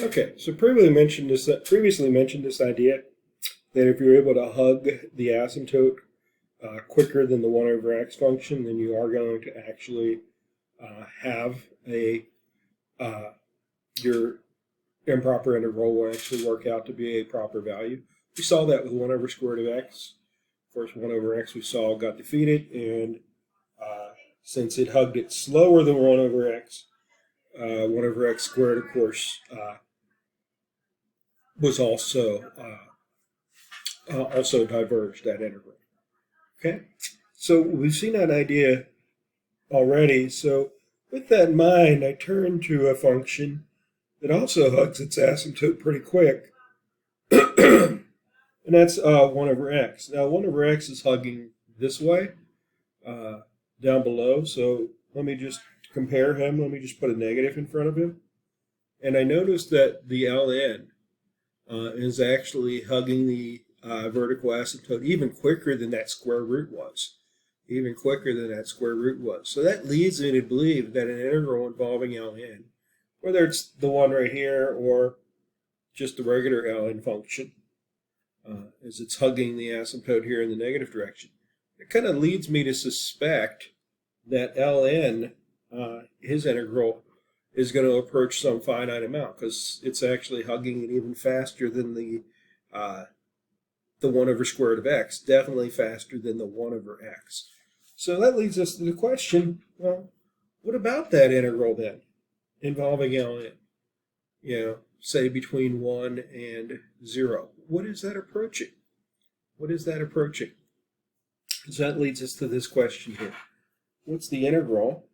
Okay, so previously mentioned this idea that if you're able to hug the asymptote quicker than the 1 over x function, then you are going to actually have uh, your improper integral will actually work out to be a proper value. We saw that with 1 over square root of x. Of course, 1 over x we saw got defeated, and since it hugged it slower than 1 over x, 1 over x squared, of course, was also diverged that integral. Okay, so we've seen that idea already. So with that in mind, I turn to a function that also hugs its asymptote pretty quick, and that's 1 over x. Now 1 over x is hugging this way, down below. So let me just compare him. Let me just put a negative in front of him, and I notice that the ln is actually hugging the vertical asymptote even quicker than that square root was. Even quicker than that square root was. So that leads me to believe that an integral involving ln, whether it's the one right here or just the regular ln function, as it's hugging the asymptote here in the negative direction, it kind of leads me to suspect that ln, his integral, is going to approach some finite amount because it's actually hugging it even faster than the 1 over square root of x, definitely faster than the 1 over x. So that leads us to the question, well, what about that integral then, involving ln? Say between 1 and 0. What is that approaching? What is that approaching? So that leads us to this question here. What's the integral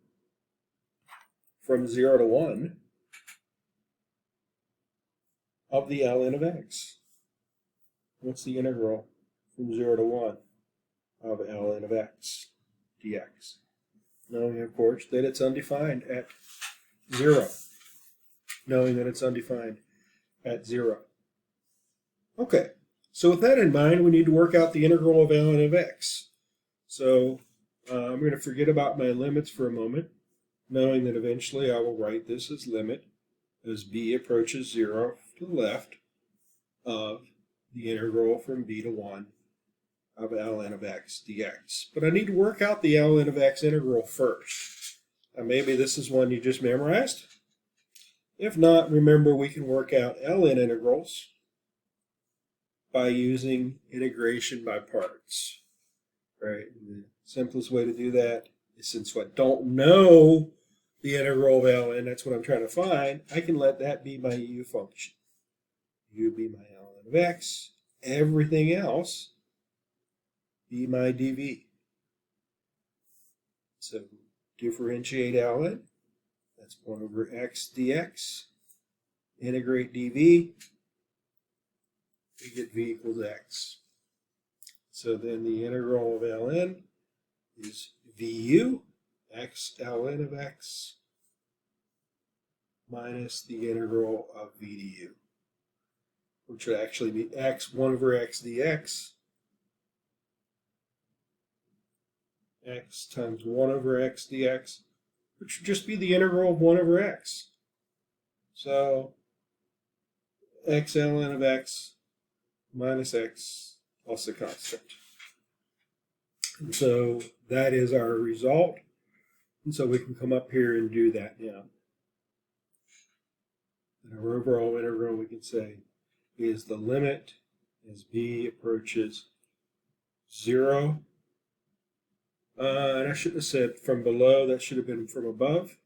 from 0 to 1 of the ln of x? What's the integral from 0 to 1 of ln of x dx? Knowing, of course, that it's undefined at 0. Knowing that it's undefined at 0. Okay, so with that in mind, we need to work out the integral of ln of x. So I'm going to forget about my limits for a moment, knowing that eventually I will write this as limit as b approaches 0 to the left of the integral from b to 1 of ln of x dx. But I need to work out the ln of x integral first. Now maybe this is one you just memorized. If not, remember we can work out ln integrals by using integration by parts. Right? And the simplest way to do that is, since I don't know the integral of ln, that's what I'm trying to find, I can let that be my u function. U be my ln of x, everything else be my dv. So differentiate ln, that's 1 over x dx, integrate dv, we get v equals x. So then the integral of ln is vu, x ln of x, minus the integral of v du, which would actually be x 1 over x dx, x times 1 over x dx, which would just be the integral of 1 over x. So x ln of x minus x plus a constant. And so that is our result. And so we can come up here and do that now. And our overall integral, we can say, is the limit as b approaches 0. And I shouldn't have said from below, that should have been from above.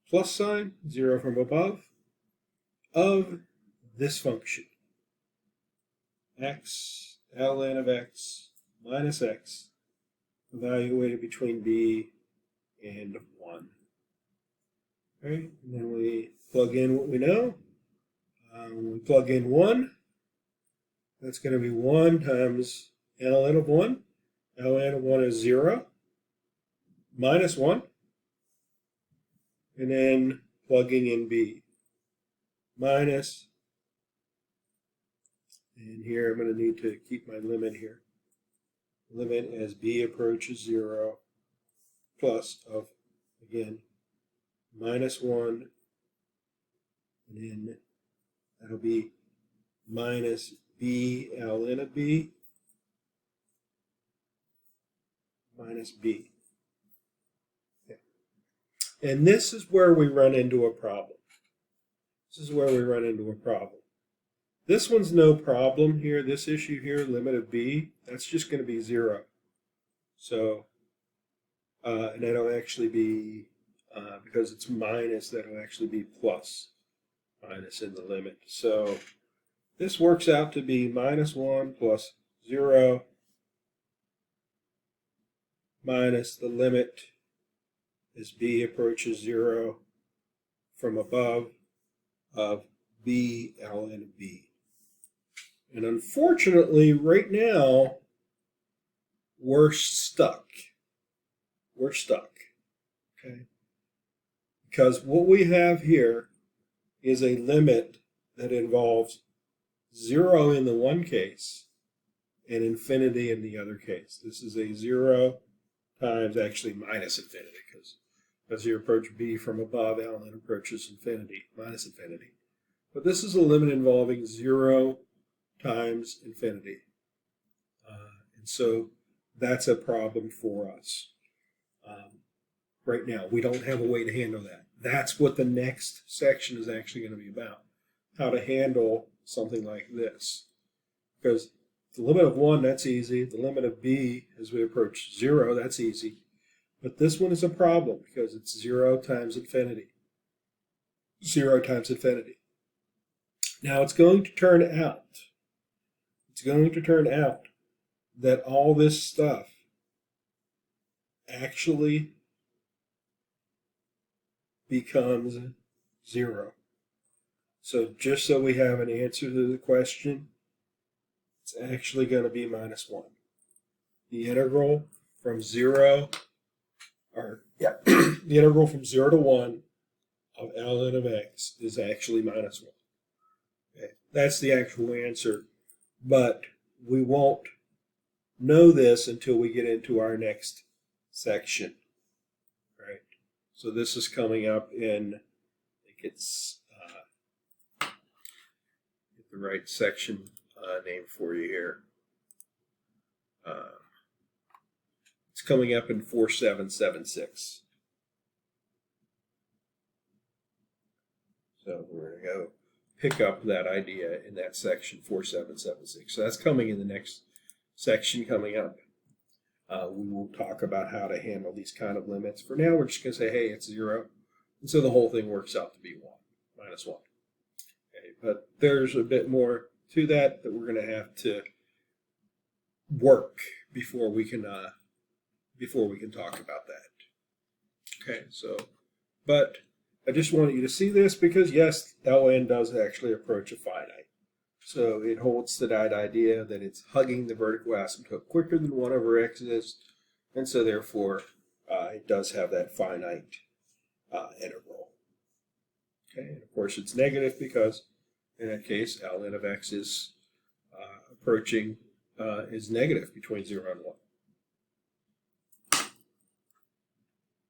Plus sign, 0 from above, of this function. X ln of x minus x, evaluated between b and 1. Okay, and then we plug in what we know. When we plug in 1, that's going to be 1 times ln of 1. ln of 1 is 0, minus 1. And then plugging in b, minus, and here I'm going to need to keep my limit here. Limit as b approaches 0, plus of, again, minus 1, And then that'll be minus b ln of b minus b. Okay. And this is where we run into a problem. This one's no problem here. This issue here, limit of b, that's just going to be 0. So, and that'll actually be, because it's minus, that'll actually be plus, minus in the limit. So this works out to be minus 1 plus 0 minus the limit as b approaches 0 from above of b ln of b. And unfortunately, right now, we're stuck. Okay? Because what we have here is a limit that involves 0 in the one case and infinity in the other case. This is a 0 times actually minus infinity, because as you approach b from above, ln approaches infinity, minus infinity. But this is a limit involving 0 times infinity. And so that's a problem for us. Right now, we don't have a way to handle that. That's what the next section is actually going to be about. How to handle something like this. Because the limit of 1, that's easy. The limit of b as we approach 0, that's easy. But this one is a problem because it's 0 times infinity. 0 times infinity. Now it's going to turn out that all this stuff actually becomes 0. So just so we have an answer to the question, it's actually going to be minus 1. The integral from 0, the integral from 0 to 1 of ln of x is actually minus 1. Okay, that's the actual answer, but we won't know this until we get into our next section. Right? So this is coming up in, I think it's get the right section name for you here. It's coming up in 4776. So we're going to go pick up that idea in that section 4776. So that's coming in the next section coming up. We will talk about how to handle these kind of limits. For now, we're just going to say, hey, it's 0. And so the whole thing works out to be 1, minus 1. Okay, but there's a bit more to that we're going to have to work before we can talk about that. Okay, so, but I just wanted you to see this because, yes, ln does actually approach a finite. So it holds to that idea that it's hugging the vertical asymptote quicker than 1 over x is, and so therefore it does have that finite integral. Okay, and of course it's negative because in that case ln of x is approaching is negative between 0 and 1.